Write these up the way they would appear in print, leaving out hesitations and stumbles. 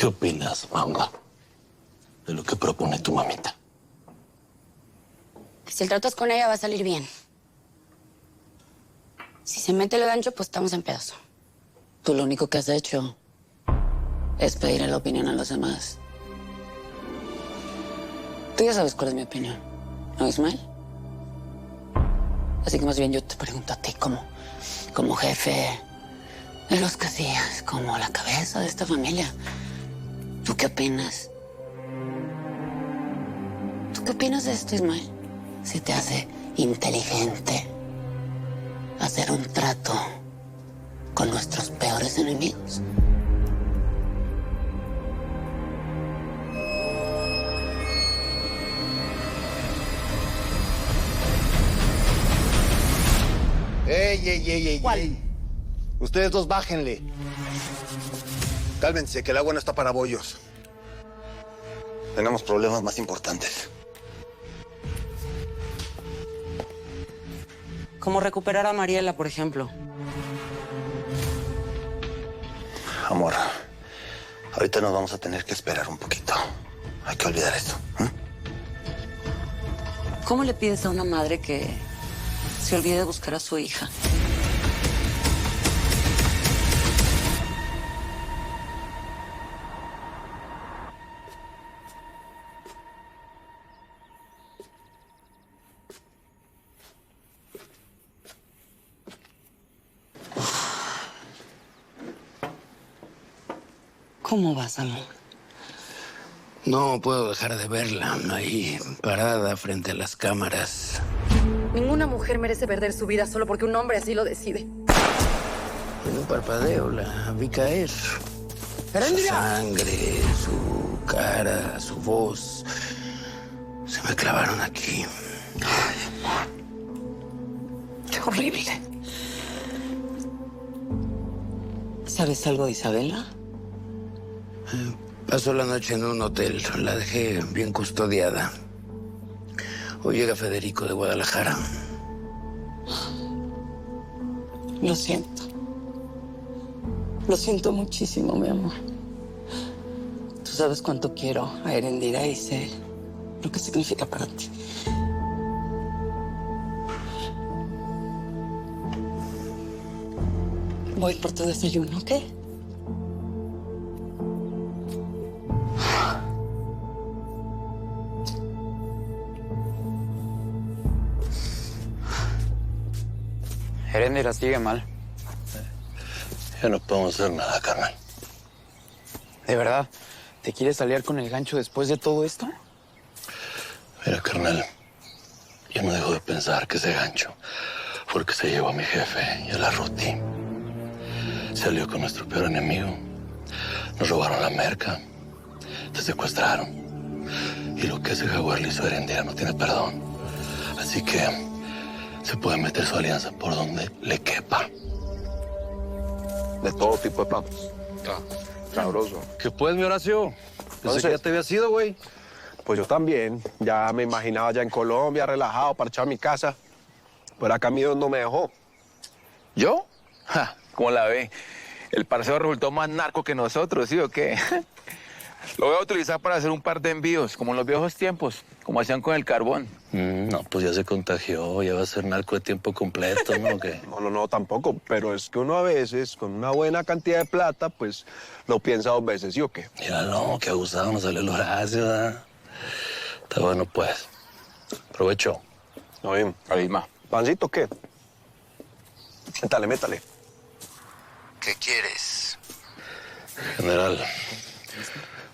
opinas, Manga, de lo que propone tu mamita? Si el trato es con ella, va a salir bien. Si se mete el gancho, pues estamos en pedazo. Tú lo único que has hecho es pedirle la opinión a los demás. Tú ya sabes cuál es mi opinión, ¿no, Ismael? Así que más bien yo te pregunto a ti como jefe de los Casillas, como la cabeza de esta familia. ¿Tú qué opinas? ¿Tú qué opinas de esto, Ismael? ¿Se te hace inteligente hacer un trato con nuestros peores enemigos? ¡Ey! ¿Cuál? Ustedes dos bájenle. Cálmense, que el agua no está para bollos. Tenemos problemas más importantes. Como recuperar a Mariela, por ejemplo. Amor, ahorita nos vamos a tener que esperar un poquito. Hay que olvidar esto. ¿Cómo le pides a una madre que se olvide de buscar a su hija? ¿Cómo vas, amor? No puedo dejar de verla ahí, parada frente a las cámaras. Ninguna mujer merece perder su vida solo porque un hombre así lo decide. En un parpadeo la vi caer. Su sangre, su cara, su voz. Se me clavaron aquí. Ay, amor. Qué horrible. ¿Sabes algo de Isabela? Pasó la noche en un hotel. La dejé bien custodiada. Hoy llega Federico de Guadalajara. Lo siento. Lo siento muchísimo, mi amor. Tú sabes cuánto quiero a Erendira y sé lo que significa para ti. Voy por tu desayuno, ¿ok? Erendira sigue mal. Ya no podemos hacer nada, carnal. ¿De verdad? ¿Te quieres salir con el gancho después de todo esto? Mira, carnal, yo no dejo de pensar que ese gancho fue el que se llevó a mi jefe y a la Ruti. Salió con nuestro peor enemigo. Nos robaron la merca. Te secuestraron. Y lo que ese jaguar le hizo a Erendira no tiene perdón. Así que se puede meter su alianza por donde le quepa. De todo tipo de platos. Sabroso. ¿Qué pues, mi Horacio? Pensé que ya te había sido, güey. Pues yo también. Ya me imaginaba ya en Colombia, relajado, parchado en mi casa. Pero acá mi Dios no me dejó. ¿Yo? Ja, ¿cómo la ve? El parcero resultó más narco que nosotros, ¿sí o qué? Lo voy a utilizar para hacer un par de envíos, como en los viejos tiempos, como hacían con el carbón. No, pues ya se contagió, ya va a ser narco de tiempo completo, ¿no? ¿O qué? No, tampoco. Pero es que uno a veces, con una buena cantidad de plata, pues lo piensa dos veces, ¿sí o qué? Míralo, qué abusado, nos salió el Horacio, ¿verdad? Está bueno, pues. Provecho. No bien. Carisma. ¿Pancito qué? Métale. ¿Qué quieres? General,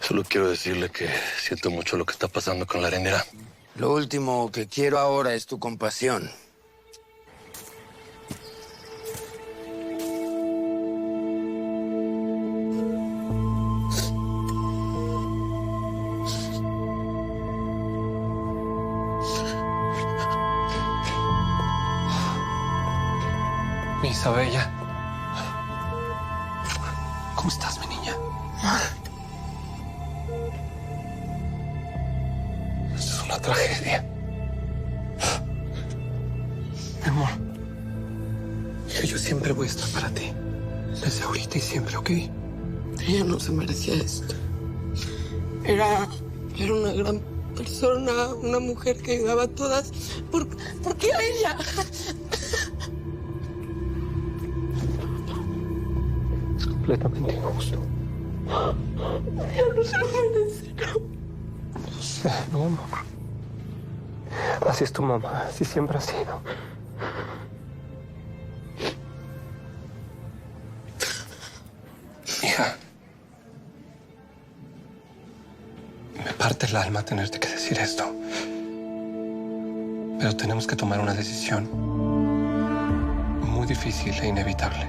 solo quiero decirle que siento mucho lo que está pasando con la Erendira. Lo último que quiero ahora es tu compasión. Mi Isabella. ¿Cómo estás, mi niña? Esto es una tragedia. Mi amor, que yo siempre voy a estar para ti. Desde ahorita y siempre, ¿ok? Ella no se merecía esto. Era una gran persona, una mujer que ayudaba a todas. ¿Por qué a ella? Completamente injusto. Yo no se lo merezco. No sé, no, amor. Así es tu mamá, así siempre ha sido. Hija, me parte el alma tenerte que decir esto. Pero tenemos que tomar una decisión muy difícil e inevitable.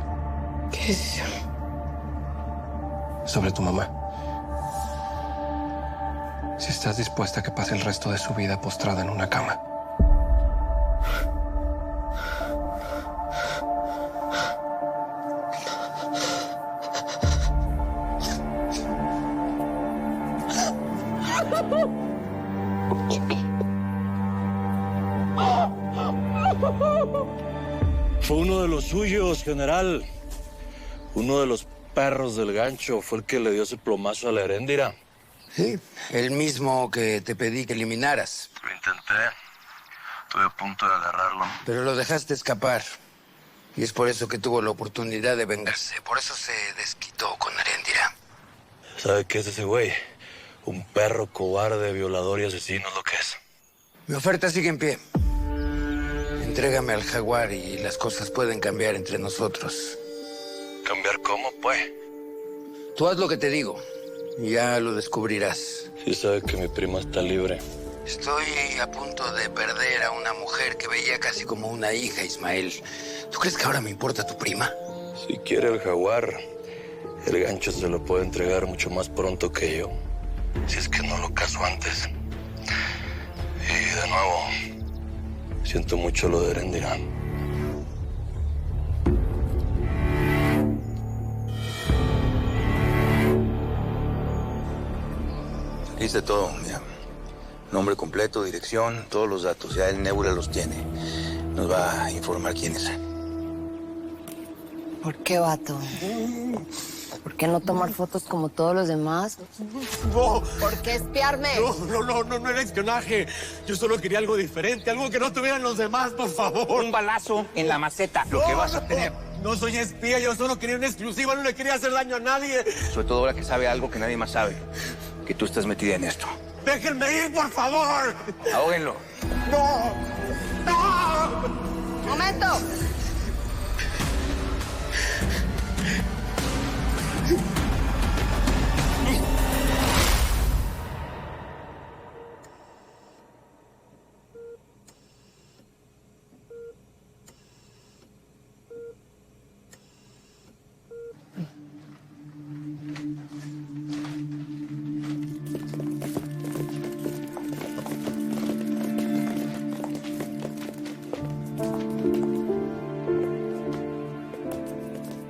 ¿Qué decisión? Sobre tu mamá. Si estás dispuesta a que pase el resto de su vida postrada en una cama. Fue uno de los suyos, general. Uno de los perros del gancho fue el que le dio ese plomazo a la Heréndira. Sí, el mismo que te pedí que eliminaras. Lo intenté. Estuve a punto de agarrarlo. Pero lo dejaste escapar. Y es por eso que tuvo la oportunidad de vengarse. Por eso se desquitó con Heréndira. ¿Sabe qué es ese güey? Un perro cobarde, violador y asesino es lo que es. Mi oferta sigue en pie. Entrégame al jaguar y las cosas pueden cambiar entre nosotros. ¿Cambiar cómo, pues? Tú haz lo que te digo. Y ya lo descubrirás. Sí sabe que mi prima está libre. Estoy a punto de perder a una mujer que veía casi como una hija, Ismael. ¿Tú crees que ahora me importa tu prima? Si quiere el jaguar, el gancho se lo puede entregar mucho más pronto que yo. Si es que no lo caso antes. Y de nuevo, siento mucho lo de Heréndira. Hice todo, mira. Nombre completo, dirección, todos los datos. Ya el Nebula los tiene. Nos va a informar quién es. ¿Por qué, vato? ¿Por qué no tomar fotos como todos los demás? No. ¿Por qué espiarme? No era espionaje. Yo solo quería algo diferente, algo que no tuvieran los demás, por favor. Un balazo en la maceta, lo que vas a tener. No soy espía, yo solo quería una exclusiva, no le quería hacer daño a nadie. Sobre todo ahora que sabe algo que nadie más sabe. Que tú estás metida en esto. ¡Déjenme ir, por favor! Ahóguenlo. ¡No! ¡No! ¡Momento!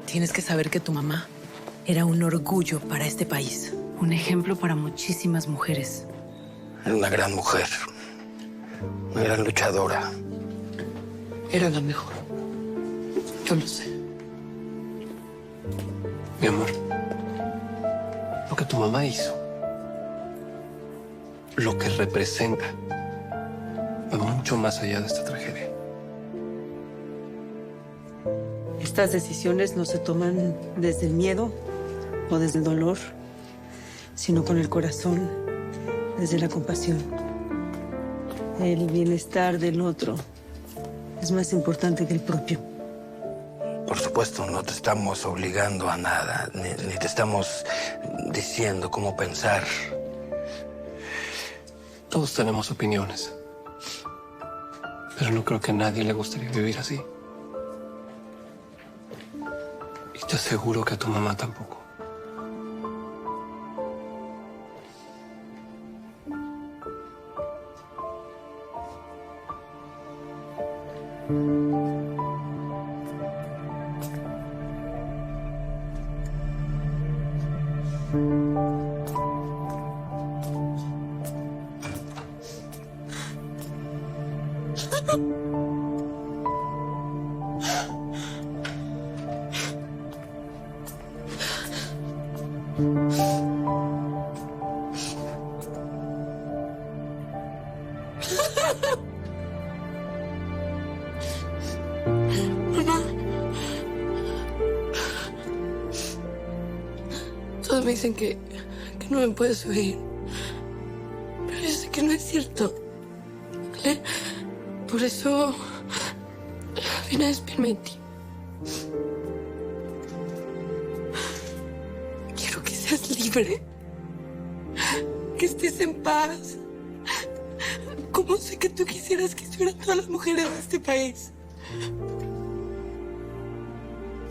Tienes que saber que tu mamá era un orgullo para este país. Un ejemplo para muchísimas mujeres. Era una gran mujer. Una gran luchadora. Era la mejor. Yo lo sé. Mi amor, lo que tu mamá hizo, lo que representa, va mucho más allá de esta tragedia. Estas decisiones no se toman desde el miedo o desde el dolor, sino con el corazón, desde la compasión. El bienestar del otro es más importante que el propio. Por supuesto, no te estamos obligando a nada, ni te estamos diciendo cómo pensar. Todos tenemos opiniones, pero no creo que a nadie le gustaría vivir así. Y te aseguro que a tu mamá tampoco. Mamá. Todos me dicen que no me puedes oír. Pero yo sé que no es cierto. ¿Vale? Por eso vine a despedirme de ti. Quiero que seas libre. Que estés en paz. Como sé que tú quisieras que estuvieran todas las mujeres de este país.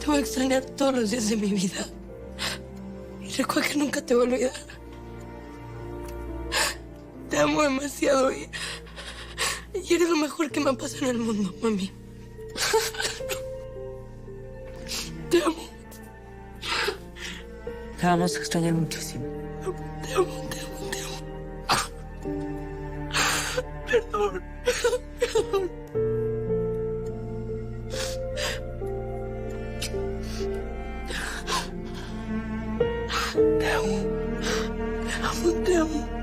Te voy a extrañar todos los días de mi vida. Y recuerda que nunca te voy a olvidar. Te amo demasiado y eres lo mejor que me ha pasado en el mundo, mami. Te amo. Te vamos a extrañar muchísimo. Te amo, te amo, te amo. Perdón, perdón. Te amo. Te amo, te amo.